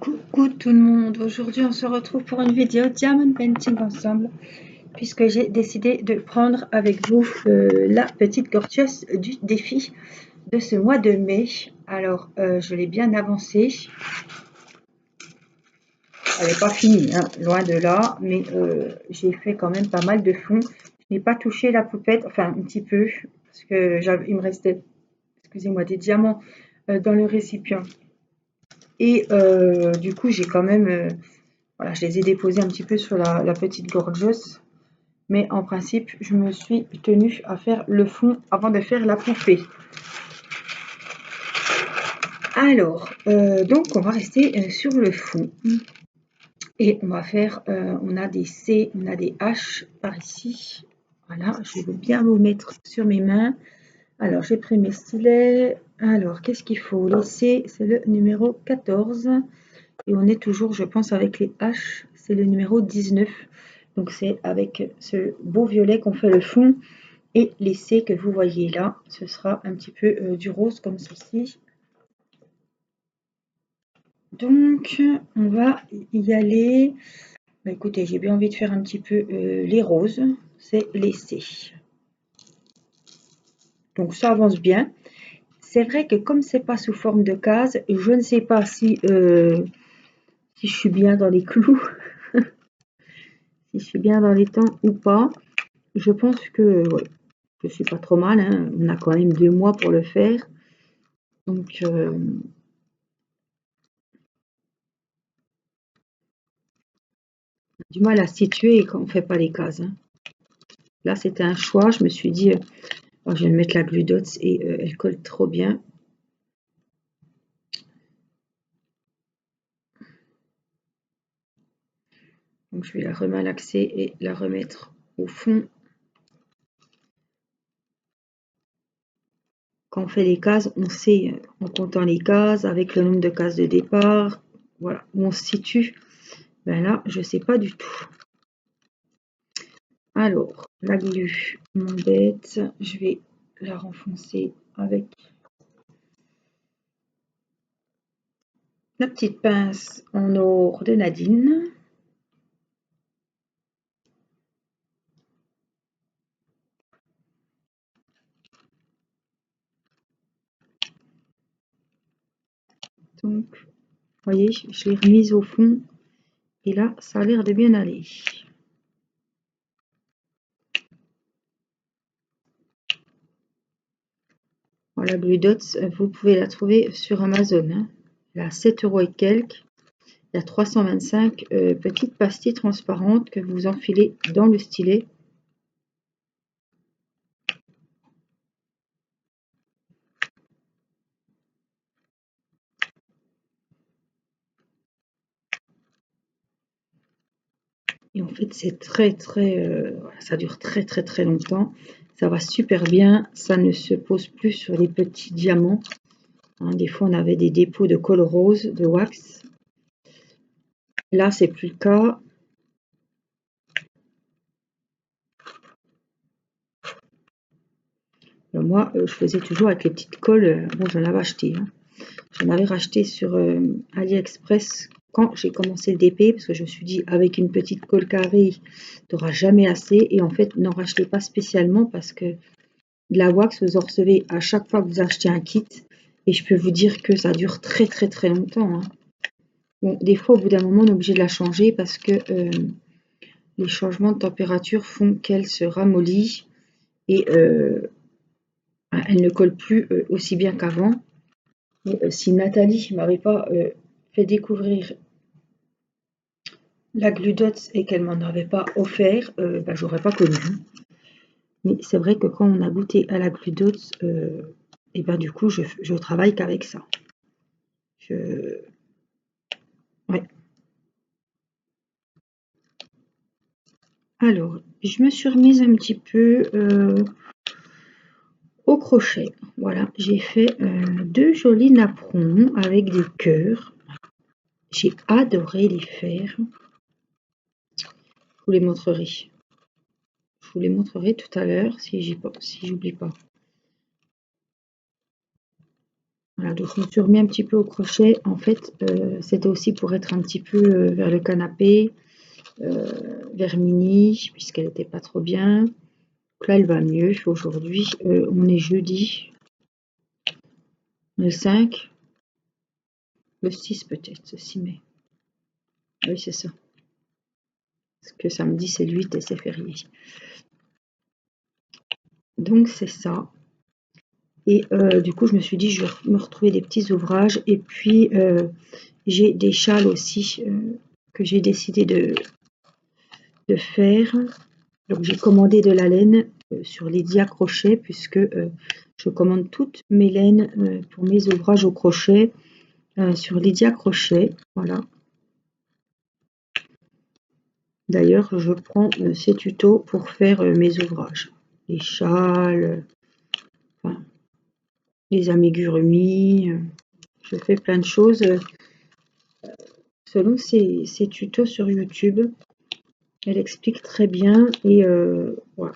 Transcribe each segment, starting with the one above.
Coucou tout le monde, aujourd'hui on se retrouve pour une vidéo Diamond Painting ensemble puisque j'ai décidé de prendre avec vous la petite gorgeous du défi de ce mois de mai. Alors je l'ai bien avancée, elle n'est pas finie, hein, loin de là, mais j'ai fait quand même pas mal de fond. Je n'ai pas touché la poupette, enfin un petit peu, parce que il me restait, excusez-moi, des diamants dans le récipient. Et du coup j'ai quand même... voilà, je les ai déposés un petit peu sur la petite gorgeous, mais en principe, je me suis tenue à faire le fond avant de faire la poupée. Alors, donc on va rester sur le fond et on va faire, on a des C, on a des H par ici. Voilà, je vais bien vous mettre sur mes mains. Alors, j'ai pris mes stylets. Alors, qu'est-ce qu'il faut? Les C, c'est le numéro 14. Et on est toujours, je pense, avec les H, c'est le numéro 19. Donc c'est avec ce beau violet qu'on fait le fond. Et les C que vous voyez là, ce sera un petit peu du rose comme ceci. Donc on va y aller. Bah, écoutez, j'ai bien envie de faire un petit peu les roses. C'est les C. Donc ça avance bien. C'est vrai que comme c'est pas sous forme de case, je ne sais pas si je suis bien dans les clous. Si je suis bien dans les temps ou pas. Je pense que ouais, je suis pas trop mal, hein. On a quand même 2 mois pour le faire. Donc du mal à situer quand on fait pas les cases, hein. Là, c'était un choix. Je me suis dit, oh, je vais mettre la glue dots et elle colle trop bien. Donc, je vais la remalaxer et la remettre au fond. Quand on fait les cases, on sait, en comptant les cases, avec le nombre de cases de départ, voilà, où on se situe. Ben là, je sais pas du tout. Alors, la glue m'embête. Je vais la renfoncer avec la petite pince en or de Nadine. Donc, vous voyez, je l'ai remise au fond. Et là, ça a l'air de bien aller. Voilà, la Glue Dots, vous pouvez la trouver sur Amazon, hein. Elle a 7 € et quelques. Il y a 325 petites pastilles transparentes que vous enfilez dans le stylet. Et en fait, c'est ça dure très longtemps. Ça va super bien. Ça ne se pose plus sur les petits diamants, hein. Des fois, on avait des dépôts de colle rose, de wax. Là, c'est plus le cas. Moi, je faisais toujours avec les petites colles. Bon, j'en avais acheté, hein. J'en avais racheté sur AliExpress quand j'ai commencé le DP, parce que je me suis dit, avec une petite colle carrée, tu n'auras jamais assez. Et en fait, n'en rachetez pas spécialement parce que de la wax, vous en recevez à chaque fois que vous achetez un kit. Et je peux vous dire que ça dure très longtemps, hein. Bon, des fois, au bout d'un moment, on est obligé de la changer parce que les changements de température font qu'elle se ramollit et elle ne colle plus aussi bien qu'avant. Si Nathalie ne m'avait pas fait découvrir la Glue Dots et qu'elle m'en avait pas offert, j'aurais pas connu. Mais c'est vrai que quand on a goûté à la Glue Dots, et du coup, je travaille qu'avec ça. Ouais. Alors, je me suis remise un petit peu au crochet. Voilà, j'ai fait 2 jolis napperons avec des cœurs. J'ai adoré les faire. Je vous les montrerai. Je vous les montrerai tout à l'heure si j'oublie pas. Voilà, donc je me suis remis un petit peu au crochet. En fait, c'était aussi pour être un petit peu vers le canapé, vers midi, puisqu'elle n'était pas trop bien. Donc là, elle va mieux. Aujourd'hui, on est jeudi, le 5, le 6 peut-être, ce 6 mai. Oui, c'est ça. Parce que samedi, c'est le 8 et c'est férié. Donc, c'est ça. Et du coup, je me suis dit, je vais me retrouver des petits ouvrages. Et puis, j'ai des châles aussi que j'ai décidé de faire. Donc, j'ai commandé de la laine sur Lydia Crochet, puisque je commande toutes mes laines pour mes ouvrages au crochet sur Lydia Crochet. Voilà. D'ailleurs, je prends ces tutos pour faire mes ouvrages. Les châles, enfin, les amigurumis. Je fais plein de choses selon ces tutos sur YouTube. Elle explique très bien et voilà.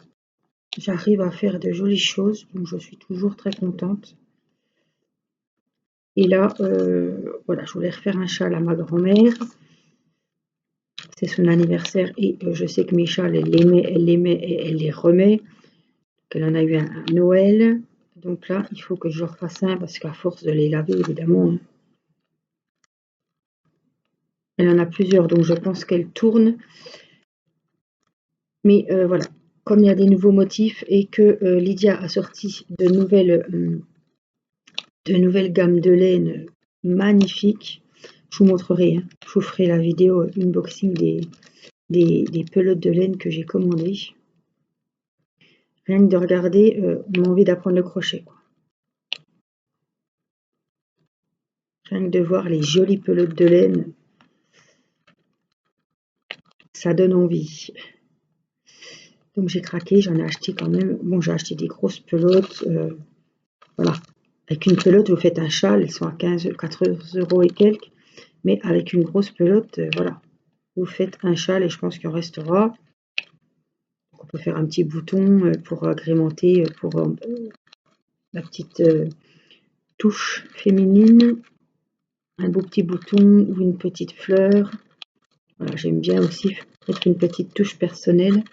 J'arrive à faire de jolies choses, donc je suis toujours très contente. Et là, voilà, je voulais refaire un châle à ma grand-mère. C'est son anniversaire et je sais que mes châles, elle les met et elle les remet. Elle en a eu un à Noël. Donc là, il faut que je refasse un parce qu'à force de les laver, évidemment, elle en a plusieurs, donc je pense qu'elle tourne. Mais voilà, comme il y a des nouveaux motifs et que Lydia a sorti de nouvelles gammes de laine magnifiques, je vous montrerai, hein. Je vous ferai la vidéo unboxing des pelotes de laine que j'ai commandées. Rien que de regarder, on a envie d'apprendre le crochet, quoi. Rien que de voir les jolies pelotes de laine, ça donne envie. Donc j'ai craqué, j'en ai acheté quand même. Bon, j'ai acheté des grosses pelotes. Voilà. Avec une pelote, vous faites un châle, elles sont à 14 € et quelques. Mais avec une grosse pelote, voilà. Vous faites un châle et je pense qu'il en restera. On peut faire un petit bouton pour agrémenter, pour la petite touche féminine. Un beau petit bouton ou une petite fleur. Voilà, j'aime bien aussi mettre une petite touche personnelle.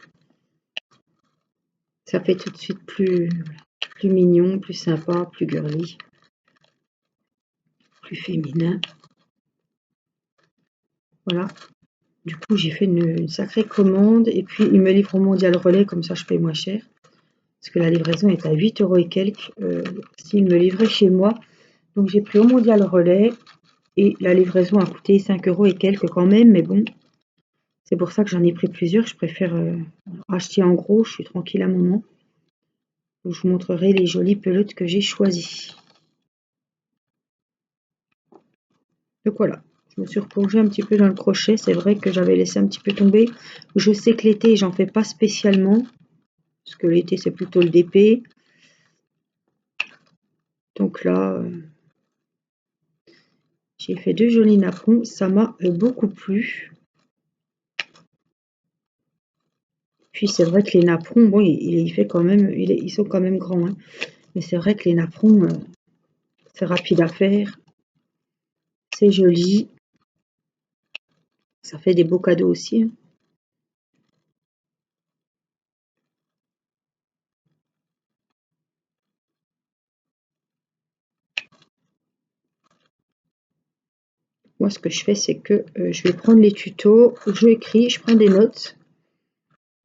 Ça fait tout de suite plus mignon, plus sympa, plus girly, plus féminin. Voilà. Du coup, j'ai fait une sacrée commande et puis ils me livrent au Mondial Relais, comme ça je paye moins cher. Parce que la livraison est à 8 € et quelques s'ils me livraient chez moi. Donc j'ai pris au Mondial Relais et la livraison a coûté 5 € et quelques quand même, mais bon, c'est pour ça que j'en ai pris plusieurs. Je préfère acheter en gros, je suis tranquille à un moment. Donc, je vous montrerai les jolies pelotes que j'ai choisies. Donc voilà, je me suis replongée un petit peu dans le crochet. C'est vrai que j'avais laissé un petit peu tomber. Je sais que l'été, j'en fais pas spécialement. Parce que l'été, c'est plutôt le DP. Donc là, j'ai fait 2 jolis napperons. Ça m'a beaucoup plu. Puis c'est vrai que les napperons, bon, il fait quand même, ils sont quand même grands, hein. Mais c'est vrai que les napperons, c'est rapide à faire. C'est joli. Ça fait des beaux cadeaux aussi, hein. Moi, ce que je fais, c'est que je vais prendre les tutos, je écris, je prends des notes.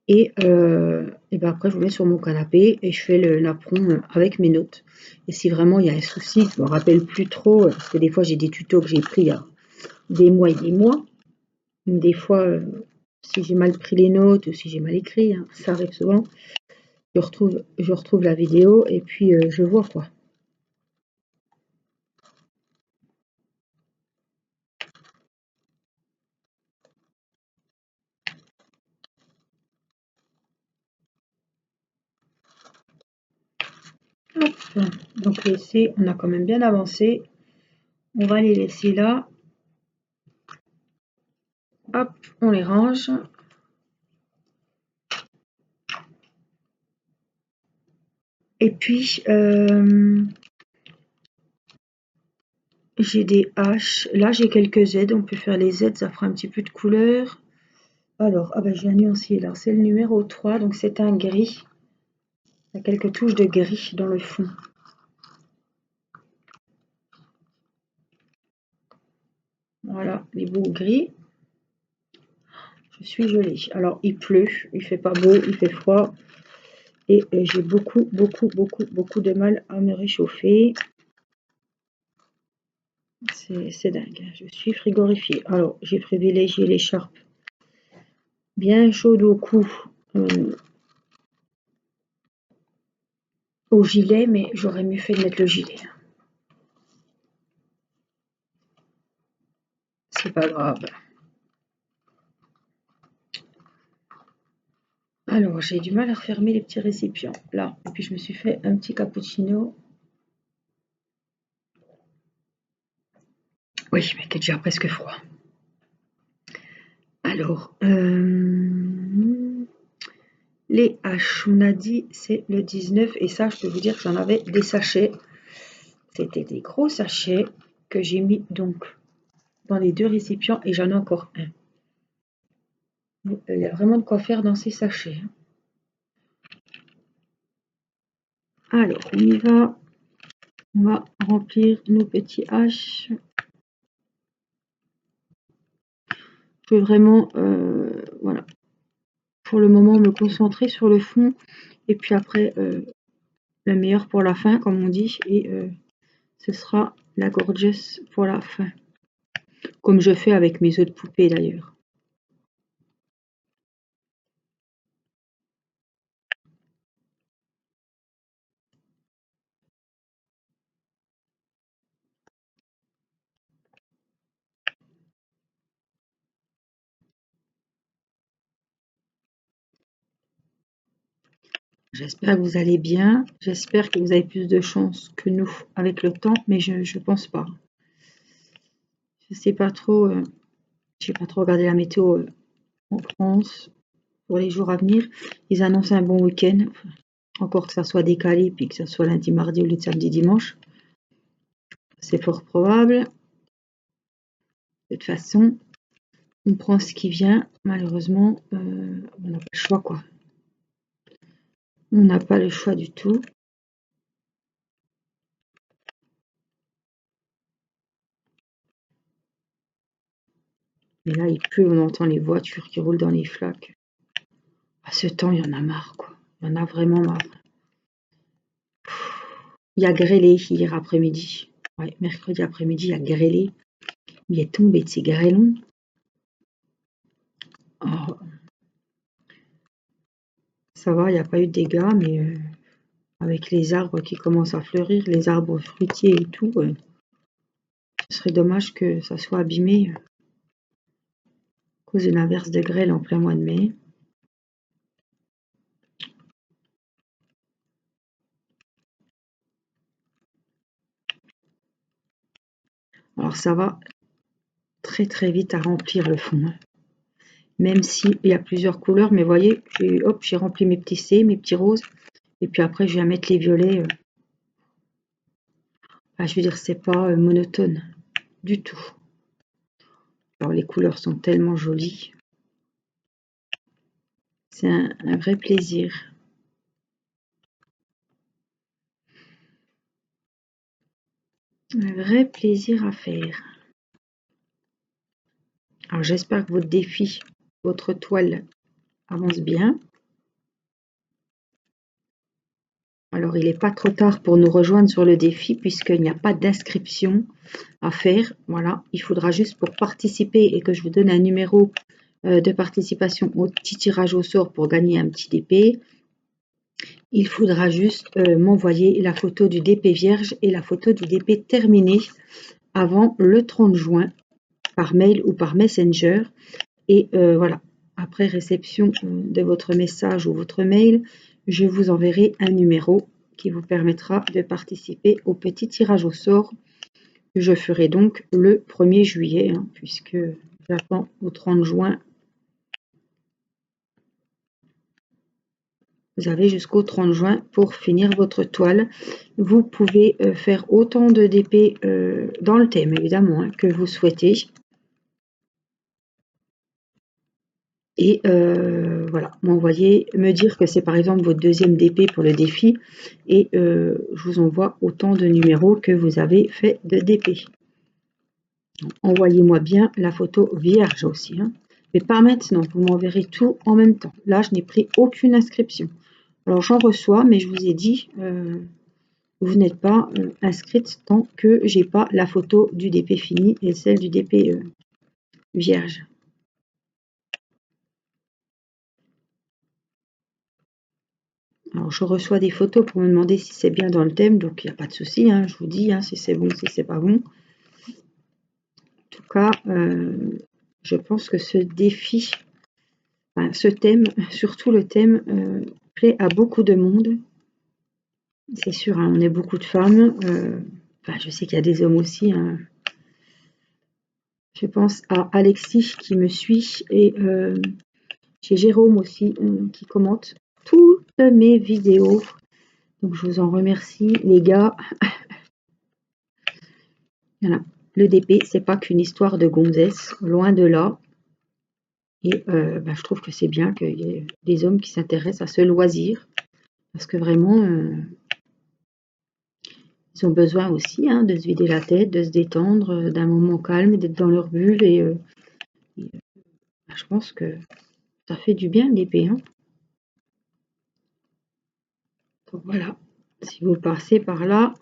Et ben après, je vous mets sur mon canapé et je fais le napperon avec mes notes. Et si vraiment il y a un souci, je me rappelle plus trop, parce que des fois j'ai des tutos que j'ai pris il y a des mois et des mois. Des fois, si j'ai mal pris les notes ou si j'ai mal écrit, hein, ça arrive souvent, je retrouve la vidéo et puis je vois quoi. Hop. Donc on a quand même bien avancé. On va les laisser là. Hop, on les range. Et puis, j'ai des H. Là, j'ai quelques Z. On peut faire les Z, ça fera un petit peu de couleur. Alors, ah ben, j'ai un nuancier là. C'est le numéro 3, donc c'est un gris. Il y a quelques touches de gris dans le fond. Voilà, les beaux gris. Je suis gelée. Alors, il pleut, il fait pas beau, il fait froid. Et j'ai beaucoup de mal à me réchauffer. C'est dingue, je suis frigorifiée. Alors, j'ai privilégié l'écharpe bien chaude au cou, au gilet, mais j'aurais mieux fait de mettre le gilet. C'est pas grave. Alors, j'ai du mal à refermer les petits récipients, là. Et puis, je me suis fait un petit cappuccino. Oui, mais qui est déjà presque froid. Alors, les H, on a dit, c'est le 19. Et ça, je peux vous dire que j'en avais des sachets. C'était des gros sachets que j'ai mis donc dans les 2 récipients et j'en ai encore un. Il y a vraiment de quoi faire dans ces sachets. Alors, on y va. On va remplir nos petits H. Je veux vraiment, voilà, pour le moment, me concentrer sur le fond. Et puis après, la meilleure pour la fin, comme on dit. Et ce sera la gorgeous pour la fin. Comme je fais avec mes œufs de poupée d'ailleurs. J'espère que vous allez bien. J'espère que vous avez plus de chance que nous avec le temps, mais je pense pas. Je sais pas trop. J'ai pas trop regardé la météo en France pour les jours à venir. Ils annoncent un bon week-end. Encore que ça soit décalé, puis que ça soit lundi, mardi au lieu de samedi, dimanche. C'est fort probable. De toute façon, on prend ce qui vient. Malheureusement, on n'a pas le choix, quoi. On n'a pas le choix du tout. Mais là, il pleut, on entend les voitures qui roulent dans les flaques. À ce temps, il y en a marre, quoi. Il y en a vraiment marre. Il y a grêlé hier après-midi. Ouais, mercredi après-midi, il y a grêlé. Il est tombé de ces grêlons. Oh, ça va, il n'y a pas eu de dégâts, mais avec les arbres qui commencent à fleurir, les arbres fruitiers et tout, ce serait dommage que ça soit abîmé à cause d'une averse de grêle en plein mois de mai. Alors ça va très vite à remplir le fond, hein. Même s'il y a plusieurs couleurs, mais voyez, j'ai rempli mes petits C, mes petits roses, et puis après je viens mettre les violets. Je veux dire, c'est pas monotone du tout. Alors les couleurs sont tellement jolies. C'est un vrai plaisir. Un vrai plaisir à faire. Alors j'espère que votre défi, votre toile avance bien. Alors il n'est pas trop tard pour nous rejoindre sur le défi puisqu'il n'y a pas d'inscription à faire. Voilà, il faudra juste pour participer et que je vous donne un numéro de participation au petit tirage au sort pour gagner un petit DP. Il faudra juste m'envoyer la photo du DP vierge et la photo du DP terminé avant le 30 juin par mail ou par Messenger. Et voilà, après réception de votre message ou votre mail, je vous enverrai un numéro qui vous permettra de participer au petit tirage au sort que je ferai donc le 1er juillet, hein, puisque j'attends au 30 juin. Vous avez jusqu'au 30 juin pour finir votre toile. Vous pouvez faire autant de DP dans le thème, évidemment, hein, que vous souhaitez. Et voilà, m'envoyer, me dire que c'est par exemple votre deuxième DP pour le défi. Et je vous envoie autant de numéros que vous avez fait de DP. Envoyez-moi bien la photo vierge aussi, hein. Mais pas maintenant, vous m'enverrez tout en même temps. Là, je n'ai pris aucune inscription. Alors, j'en reçois, mais je vous ai dit, vous n'êtes pas inscrite tant que j'ai pas la photo du DP fini et celle du DP vierge. Alors, je reçois des photos pour me demander si c'est bien dans le thème, donc il n'y a pas de souci, hein, je vous dis hein, si c'est bon, si c'est pas bon. En tout cas, je pense que ce défi, enfin, ce thème, surtout le thème, plaît à beaucoup de monde. C'est sûr, hein, on est beaucoup de femmes. Enfin, je sais qu'il y a des hommes aussi, hein. Je pense à Alexis qui me suit et j'ai Jérôme aussi qui commente toutes mes vidéos. Donc je vous en remercie les gars. Voilà. Le DP, c'est pas qu'une histoire de gonzesse, loin de là. Et je trouve que c'est bien qu'il y ait des hommes qui s'intéressent à ce loisir. Parce que vraiment, ils ont besoin aussi hein, de se vider la tête, de se détendre, d'un moment calme, d'être dans leur bulle. Et je pense que ça fait du bien le DP. Hein. Donc voilà, si vous passez par là,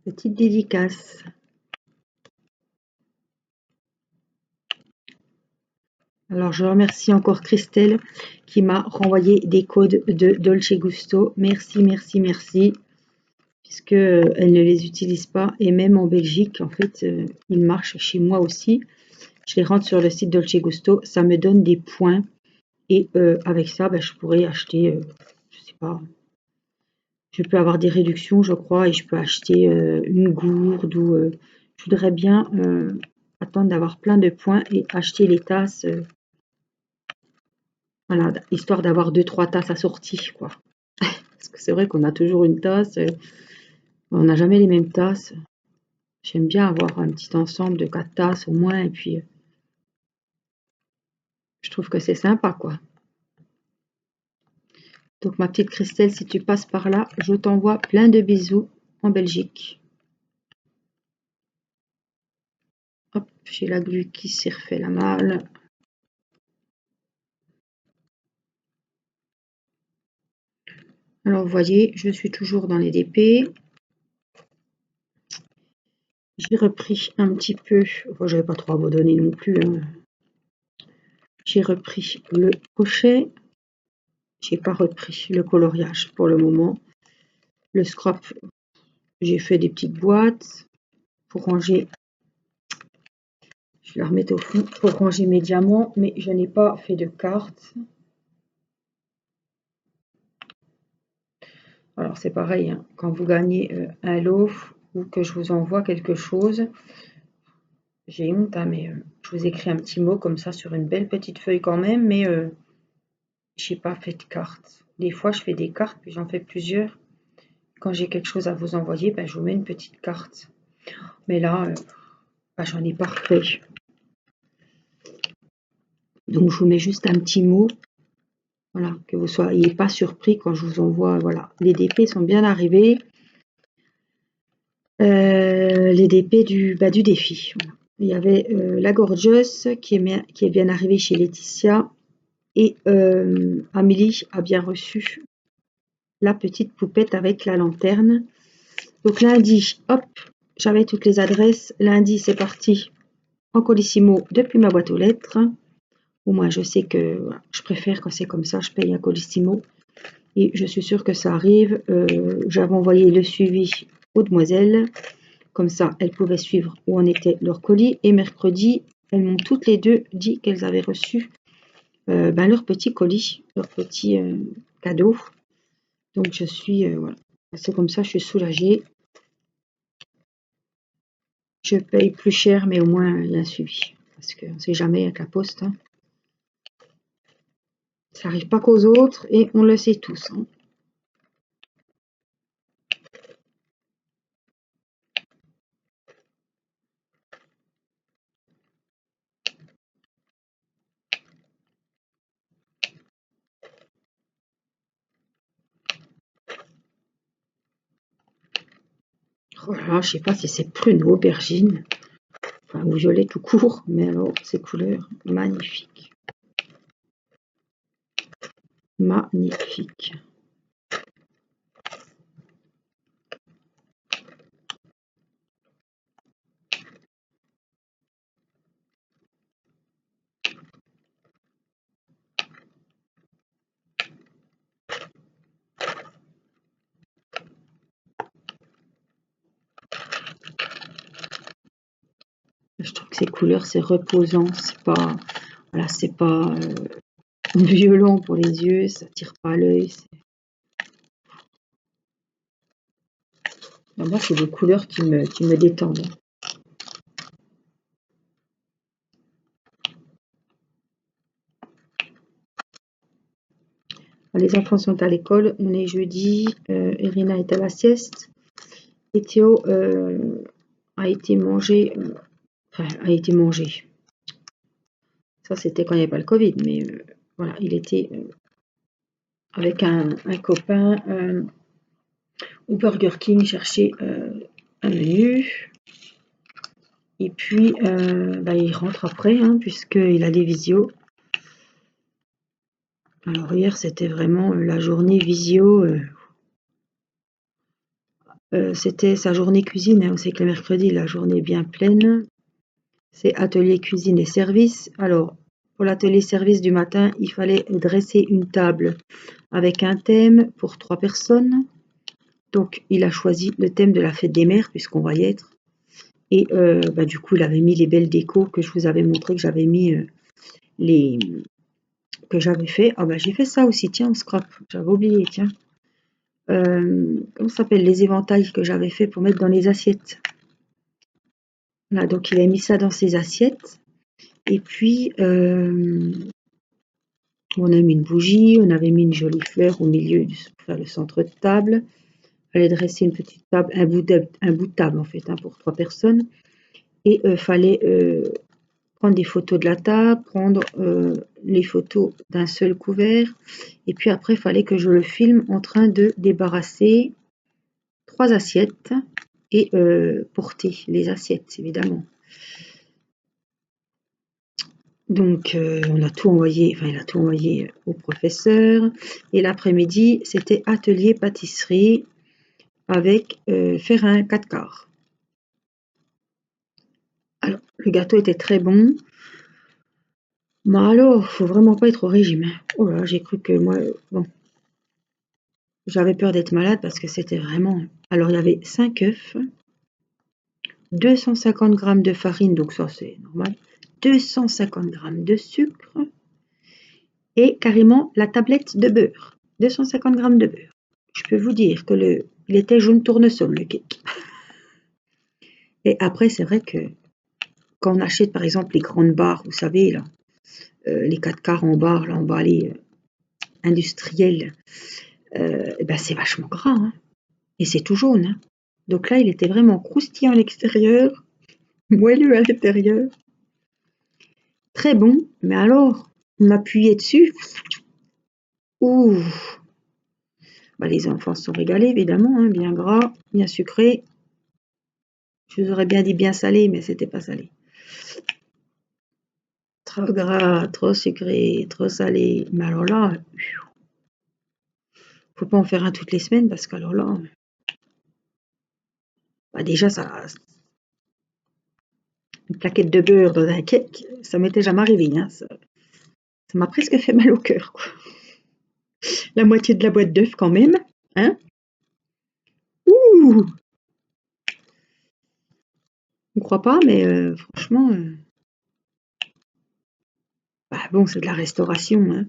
petite dédicace. Alors je remercie encore Christelle qui m'a renvoyé des codes de Dolce Gusto. Merci, merci, merci. Puisque elle ne les utilise pas et même en Belgique, en fait, ils marchent chez moi aussi. Je les rentre sur le site Dolce Gusto, ça me donne des points et avec ça, je pourrais acheter, je sais pas, je peux avoir des réductions, je crois, et je peux acheter une gourde ou je voudrais bien attendre d'avoir plein de points et acheter les tasses, voilà, histoire d'avoir 2-3 tasses assorties, quoi. Parce que c'est vrai qu'on a toujours une tasse, on n'a jamais les mêmes tasses. J'aime bien avoir un petit ensemble de 4 tasses au moins, et puis je trouve que c'est sympa, quoi. Donc ma petite Christelle, si tu passes par là, je t'envoie plein de bisous en Belgique. Hop, j'ai la glu qui s'est refait la malle. Alors vous voyez, je suis toujours dans les DP. J'ai repris un petit peu, enfin je vais pas trop abandonner non plus, hein. J'ai repris le crochet. J'ai pas repris le coloriage pour le moment. Le scrap, j'ai fait des petites boîtes pour ranger. Je vais la remettre au fond pour ranger mes diamants, mais je n'ai pas fait de cartes. Alors c'est pareil, hein, quand vous gagnez un lot ou que je vous envoie quelque chose, j'ai honte, hein, mais je vous écris un petit mot comme ça sur une belle petite feuille quand même, mais j'ai pas fait de cartes. Des fois je fais des cartes, puis j'en fais plusieurs. Quand j'ai quelque chose à vous envoyer, je vous mets une petite carte. Mais là, j'en ai pas refait. Donc je vous mets juste un petit mot. Voilà, que vous soyez pas surpris quand je vous envoie. Voilà, les DP sont bien arrivés. Les DP du défi. Voilà. Il y avait la Gorgeous qui est bien arrivée chez Laetitia. Et Amélie a bien reçu la petite poupette avec la lanterne. Donc lundi, hop, j'avais toutes les adresses. Lundi, c'est parti en colissimo depuis ma boîte aux lettres. Au moins, je sais que voilà, je préfère quand c'est comme ça, je paye un colissimo. Et je suis sûre que ça arrive. J'avais envoyé le suivi aux demoiselles. Comme ça, elles pouvaient suivre où en était leur colis. Et mercredi, elles m'ont toutes les deux dit qu'elles avaient reçu leur petit colis, leur petit cadeau. Donc je suis, voilà. C'est comme ça, je suis soulagée. Je paye plus cher, mais au moins il y a un suivi. Parce qu'on ne sait jamais avec la poste. Hein. Ça n'arrive pas qu'aux autres et on le sait tous, hein. Voilà, je sais pas si c'est prune ou aubergine, enfin, ou violet tout court, mais alors ces couleurs magnifiques. Magnifique. Je trouve que ces couleurs, c'est reposant, c'est pas, voilà, c'est pas violent pour les yeux, ça tire pas à l'œil. Moi, c'est des couleurs qui me détendent. Les enfants sont à l'école, on est jeudi, Irina est à la sieste, et Théo a été mangé, enfin, a été mangé. Ça, c'était quand il n'y avait pas le Covid, mais voilà, il était avec un copain au Burger King chercher un menu. Et puis, il rentre après, hein, puisqu'il a des visios. Alors hier, c'était vraiment la journée visio. C'était sa journée cuisine, hein. On sait que le mercredi, la journée est bien pleine. C'est atelier cuisine et service. Alors, pour l'atelier service du matin, il fallait dresser une table avec un thème pour 3 personnes. Donc, il a choisi le thème de la fête des mères, puisqu'on va y être. Et du coup, il avait mis les belles décos que je vous avais montré, que j'avais mis les que j'avais fait. Ah j'ai fait ça aussi, tiens, en scrap. J'avais oublié, tiens. Comment ça s'appelle? Les éventails que j'avais fait pour mettre dans les assiettes. Voilà, donc il a mis ça dans ses assiettes. Et puis, on a mis une bougie, on avait mis une jolie fleur au milieu pour faire le centre de table. Il fallait dresser une petite table, un bout de table en fait, hein, pour 3 personnes. Et fallait prendre des photos de la table, prendre les photos d'un seul couvert. Et puis après, il fallait que je le filme en train de débarrasser 3 assiettes et porter les assiettes, évidemment. Donc, on a tout envoyé, enfin, il a tout envoyé au professeur. Et l'après-midi, c'était atelier pâtisserie avec faire un 4 quarts. Alors, le gâteau était très bon. Mais alors, faut vraiment pas être au régime, hein. Oh là, j'ai cru que moi, bon, j'avais peur d'être malade parce que c'était vraiment. Alors, il y avait 5 œufs, 250 grammes de farine, donc ça c'est normal, 250 grammes de sucre et carrément la tablette de beurre, 250 grammes de beurre. Je peux vous dire que il était jaune tournesol le cake. Et après, c'est vrai que quand on achète par exemple les grandes barres, vous savez là, les 4 quarts en barre, là, emballés industriels, c'est vachement gras, hein. Et c'est tout jaune, hein. Donc là, il était vraiment croustillant à l'extérieur, moelleux à l'intérieur. Très bon, mais alors, on appuyait dessus. Ouh! Les enfants se sont régalés, évidemment, hein, bien gras, bien sucré. Je vous aurais bien dit bien salé, mais c'était pas salé. Trop gras, trop sucré, trop salé. Mais alors là, faut pas en faire un toutes les semaines parce qu'alors là, déjà, une plaquette de beurre dans un cake, ça m'était jamais arrivé, hein. Ça m'a presque fait mal au cœur, quoi. La moitié de la boîte d'œufs quand même, hein. Ouh! On croit pas, mais franchement, bon, c'est de la restauration, hein.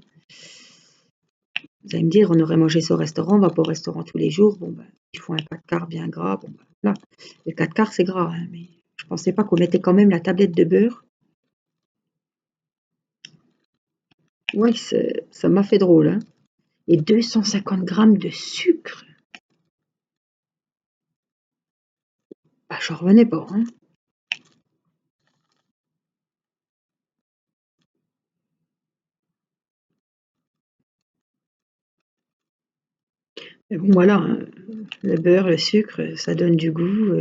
Vous allez me dire, on aurait mangé ça au restaurant, on va pas au restaurant tous les jours. Bon, il faut un 4 quarts bien gras. Bon, voilà. Le 4 quarts, c'est gras, hein, mais je pensais pas qu'on mettait quand même la tablette de beurre. Ouais, ça m'a fait drôle, hein. Et 250 grammes de sucre. Bah, j'en revenais pas, hein. Mais bon, voilà, hein, le beurre, le sucre, ça donne du goût,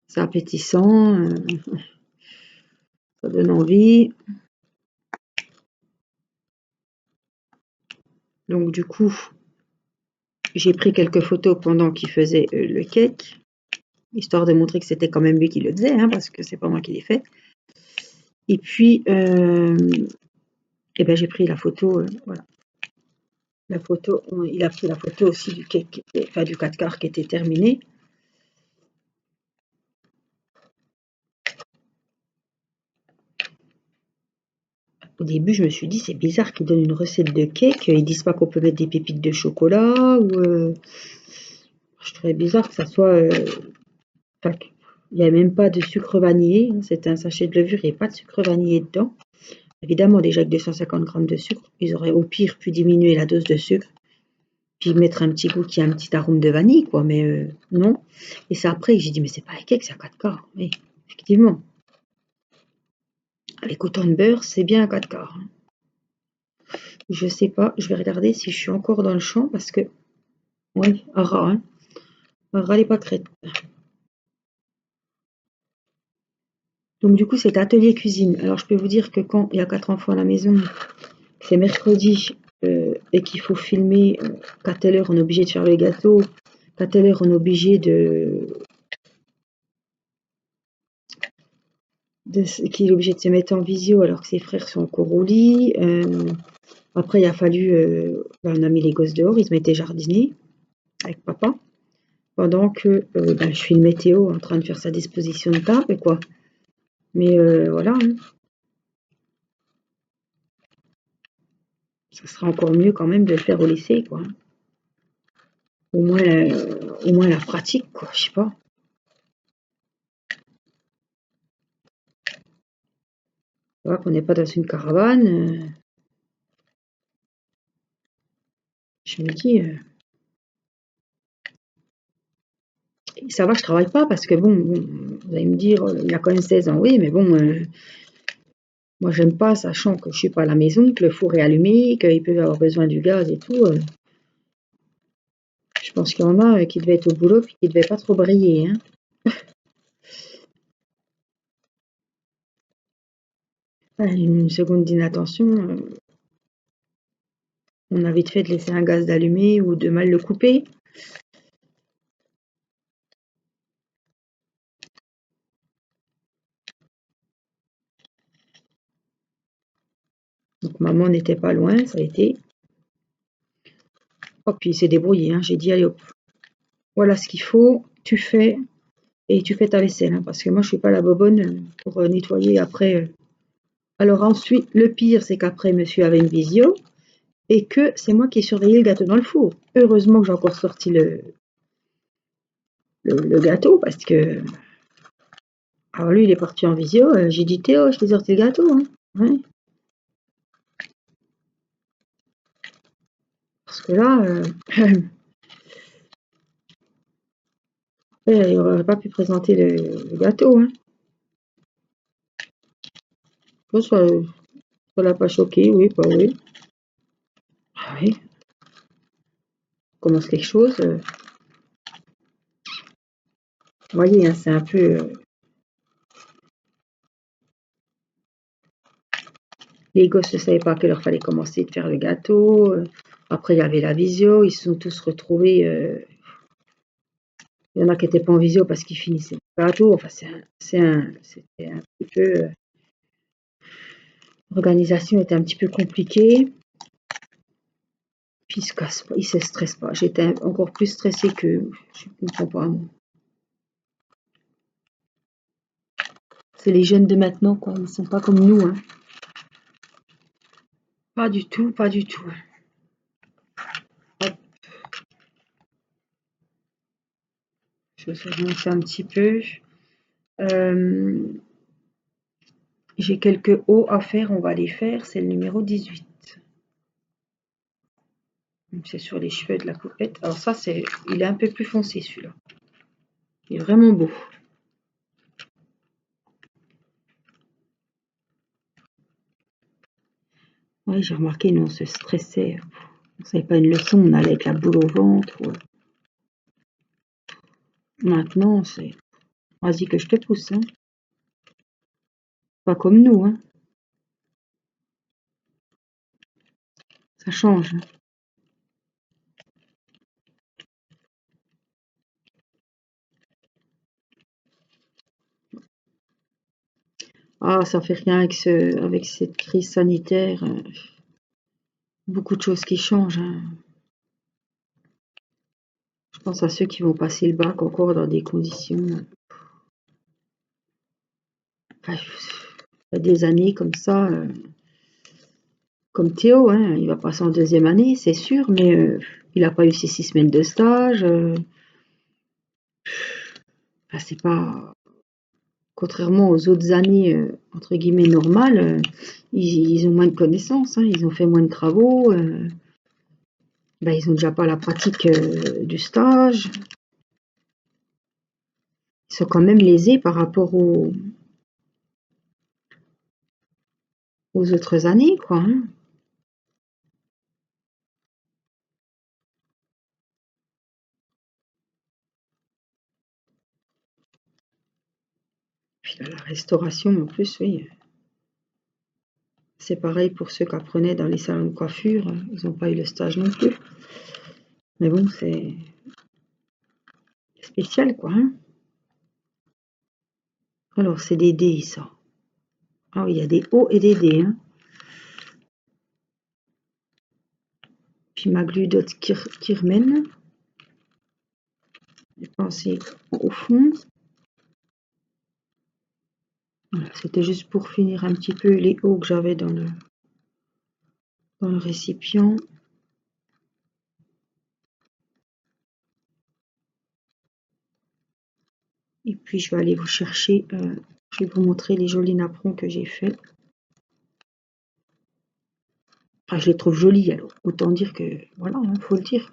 c'est appétissant, ça donne envie. Donc du coup, j'ai pris quelques photos pendant qu'il faisait le cake, histoire de montrer que c'était quand même lui qui le faisait, hein, parce que c'est pas moi qui l'ai fait. Et puis, eh ben, j'ai pris la photo, voilà. La photo, il a pris la photo aussi du cake, enfin du 4 quarts qui était terminé. Au début, je me suis dit, c'est bizarre qu'ils donnent une recette de cake, ils disent pas qu'on peut mettre des pépites de chocolat, ou je trouvais bizarre que ça soit, enfin, il n'y avait même pas de sucre vanillé, hein, c'était un sachet de levure, il n'y avait pas de sucre vanillé dedans. Évidemment, déjà avec 250 grammes de sucre, ils auraient au pire pu diminuer la dose de sucre, puis mettre un petit goût qui a un petit arôme de vanille, quoi, mais non. Et c'est après que j'ai dit, mais c'est pas un cake, c'est un 4 quarts. Oui, effectivement. Avec autant de beurre, c'est bien un 4 quarts, hein. Je sais pas, je vais regarder si je suis encore dans le champ parce que, oui, Ara, hein. Ara les pâquerettes. Donc du coup, c'est atelier cuisine. Alors je peux vous dire que quand il y a 4 enfants à la maison, c'est mercredi et qu'il faut filmer, qu'à telle heure on est obligé de faire le gâteau, qu'à telle heure on est obligé qu'il est obligé de se mettre en visio alors que ses frères sont encore au lit. Après, il a fallu, on a mis les gosses dehors, ils se mettaient jardiner avec papa, pendant que je suis une météo en train de faire sa disposition de table, quoi. Mais voilà, hein, ça sera encore mieux quand même de le faire au lycée, quoi. Au moins la pratique, quoi, je sais pas. Tu vois qu'on n'est pas dans une caravane. Je me dis, ça va, je travaille pas parce que bon, vous allez me dire, il a quand même 16 ans, oui, mais bon, moi j'aime pas, sachant que je suis pas à la maison, que le four est allumé, qu'il peut avoir besoin du gaz et tout. Je pense qu'il y en a qui devaient être au boulot puis qui devaient pas trop briller, hein. Une seconde d'inattention, on a vite fait de laisser un gaz d'allumé ou de mal le couper. Donc maman n'était pas loin, ça a été. Oh, puis il s'est débrouillé, hein. J'ai dit, allez hop, voilà ce qu'il faut, tu fais, et tu fais ta vaisselle, hein, parce que moi je suis pas la bobonne pour nettoyer après. Alors ensuite, le pire, c'est qu'après monsieur avait une visio, et que c'est moi qui ai surveillé le gâteau dans le four. Heureusement que j'ai encore sorti le gâteau, parce que alors lui il est parti en visio, j'ai dit Théo, je t'ai sorti le gâteau, hein. Ouais, parce que là, il n'aurait pas pu présenter le gâteau, hein. Bon, ça l'a pas choqué, oui, bah oui. Ah oui, on commence quelque chose. Vous voyez, hein, c'est un peu. Les gosses ne savaient pas à quelle heure fallait commencer de faire le gâteau. Après, il y avait la visio, ils se sont tous retrouvés. Il y en a qui n'étaient pas en visio parce qu'ils finissaient le gâteau. Enfin, c'était un petit peu. L'organisation était un petit peu compliquée. Puis ils se cassent pas, ils se stressent pas. J'étais encore plus stressée qu'eux. Je ne comprends pas, moi. C'est les jeunes de maintenant, quoi. Ils ne sont pas comme nous, hein. Pas du tout, pas du tout. Hop, je vais remonter un petit peu. Euh, J'ai quelques hauts à faire, on va les faire. C'est le numéro 18. C'est sur les cheveux de la poupette. Alors ça, il est un peu plus foncé celui-là. Il est vraiment beau. Oui, j'ai remarqué, nous on se stressait. On savait pas une leçon, on allait avec la boule au ventre. Maintenant, c'est vas-y que je te pousse, hein. Pas comme nous, hein. Ça change, hein. Ah, ça fait rien avec cette crise sanitaire. Beaucoup de choses qui changent, hein. Je pense à ceux qui vont passer le bac encore dans des conditions. Enfin, il y a des années comme ça, comme Théo, hein, il va passer en deuxième année, c'est sûr, mais il n'a pas eu ses 6 semaines de stage. Enfin, c'est pas. Contrairement aux autres années, entre guillemets, normales, ils ont moins de connaissances, hein, ils ont fait moins de travaux, ben, ils ont déjà pas la pratique du stage. Ils sont quand même lésés par rapport aux autres années, quoi, hein. Puis là, la restauration, en plus, oui, c'est pareil pour ceux qui apprenaient dans les salons de coiffure, ils n'ont pas eu le stage non plus. Mais bon, c'est spécial, quoi, hein. Alors, c'est des dés, ça. Ah oui, il y a des hauts et des dés, hein. Puis ma Gludot Kirmen. J'ai pensé au fond. Voilà, c'était juste pour finir un petit peu les hauts que j'avais dans le récipient. Et puis je vais aller vous chercher, je vais vous montrer les jolis napperons que j'ai faits. Enfin, je les trouve jolis, alors autant dire que, voilà, il faut le dire.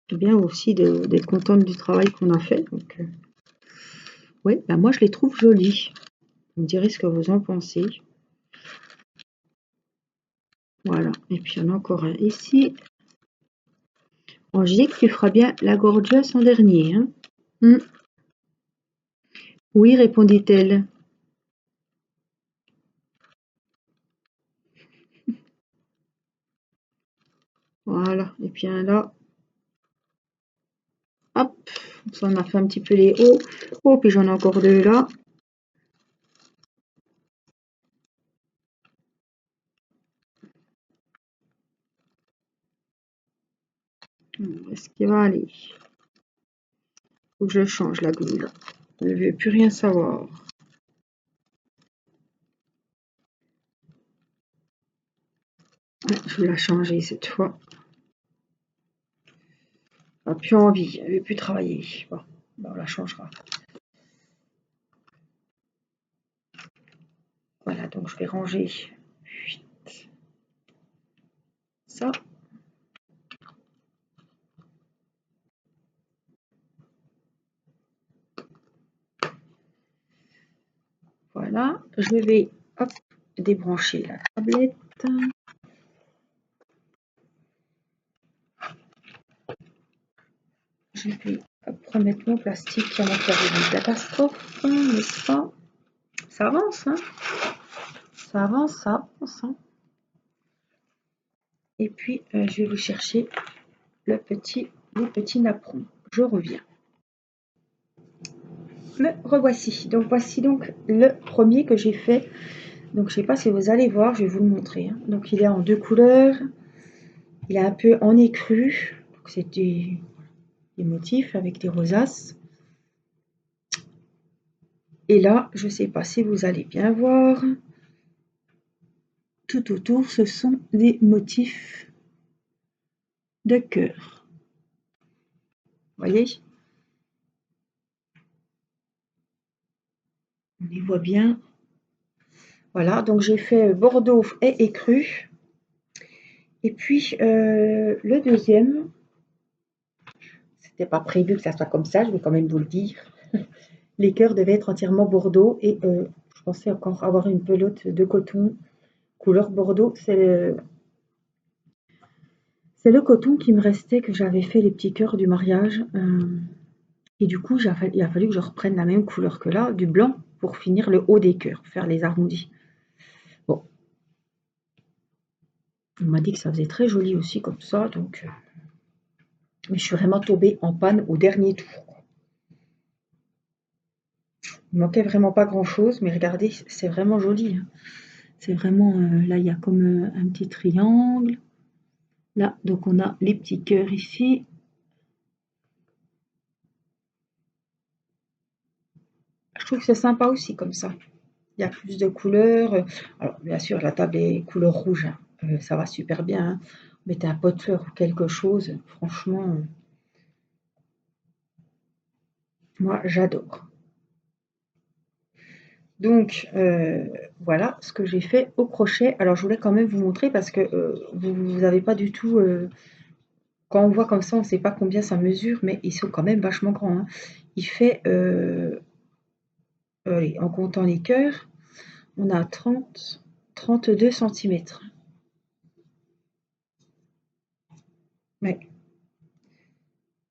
C'est bien aussi d'être contente du travail qu'on a fait. Donc, oui, ben moi je les trouve jolis. Vous me direz ce que vous en pensez. Voilà, et puis il y en a encore un ici. Bon, je dis que tu feras bien la gorgeous en dernier, hein. Oui, répondit-elle. Voilà, et puis là, hop, ça on a fait un petit peu les hauts. Oh, puis j'en ai encore deux là. Où est-ce qu'il va aller? Faut que je change la glue là. Je ne veux plus rien savoir. Ouais, je vais la changer cette fois. Elle n'a plus envie, elle ne veut plus travailler. Bon, ben, on la changera. Voilà, donc je vais ranger ça. Voilà, je vais hop, débrancher la tablette. Je vais remettre mon plastique qui a une catastrophe, n'est-ce pas? Ça avance, hein? Ça avance, ça avance, hein? Et puis, je vais vous chercher les petits napperons. Je reviens. Me revoici. Donc, voici donc le premier que j'ai fait. Donc, je ne sais pas si vous allez voir, je vais vous le montrer, hein. Donc, il est en 2 couleurs. Il est un peu en écru. C'est des motifs avec des rosaces. Et là, je ne sais pas si vous allez bien voir. Tout autour, ce sont des motifs de cœur. Vous voyez? les voit bien. Voilà, donc j'ai fait Bordeaux et écru. Et puis le deuxième, c'était pas prévu que ça soit comme ça, je vais quand même vous le dire. Les cœurs devaient être entièrement Bordeaux et je pensais encore avoir une pelote de coton couleur Bordeaux. C'est le coton qui me restait, que j'avais fait les petits cœurs du mariage. Et du coup, il a fallu que je reprenne la même couleur que là, du blanc, pour finir le haut des cœurs, faire les arrondis. Bon, on m'a dit que ça faisait très joli aussi comme ça, donc... mais je suis vraiment tombée en panne au dernier tour. Il manquait vraiment pas grand-chose, mais regardez, c'est vraiment joli, hein. C'est vraiment... là, il y a comme un petit triangle. Là, donc on a les petits cœurs ici. Je trouve que c'est sympa aussi comme ça. Il y a plus de couleurs. Alors, bien sûr, la table est couleur rouge, hein. Ça va super bien, hein. Mettez un pot de fleurs ou quelque chose. Franchement, moi, j'adore. Donc, voilà ce que j'ai fait au crochet. Alors, je voulais quand même vous montrer parce que vous n'avez pas du tout... quand on voit comme ça, on ne sait pas combien ça mesure, mais ils sont quand même vachement grands, hein. Il fait, allez, en comptant les cœurs, on a 32 centimètres. Ouais,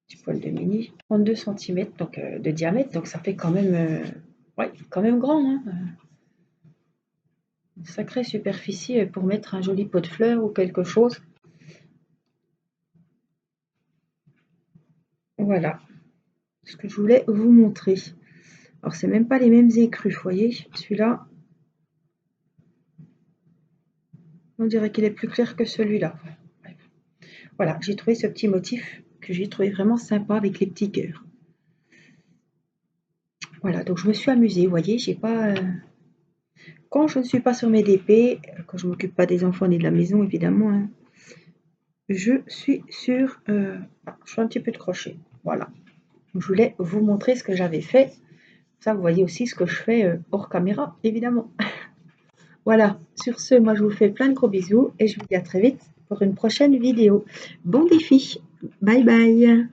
petit poil de mini, 32 centimètres donc, de diamètre, donc ça fait quand même, ouais, quand même grand, hein. Une sacrée superficie pour mettre un joli pot de fleurs ou quelque chose. Voilà ce que je voulais vous montrer. Alors, c'est même pas les mêmes écrus, vous voyez, celui-là, on dirait qu'il est plus clair que celui-là. Voilà, j'ai trouvé ce petit motif que j'ai trouvé vraiment sympa avec les petits cœurs. Voilà, donc je me suis amusée, vous voyez, j'ai pas... Quand je ne suis pas sur mes DP, quand je m'occupe pas des enfants ni de la maison, évidemment, hein, je suis sur... je fais un petit peu de crochet, voilà. Je voulais vous montrer ce que j'avais fait. Ça, vous voyez aussi ce que je fais hors caméra, évidemment. Voilà, sur ce, moi je vous fais plein de gros bisous et je vous dis à très vite pour une prochaine vidéo. Bon défi, bye bye.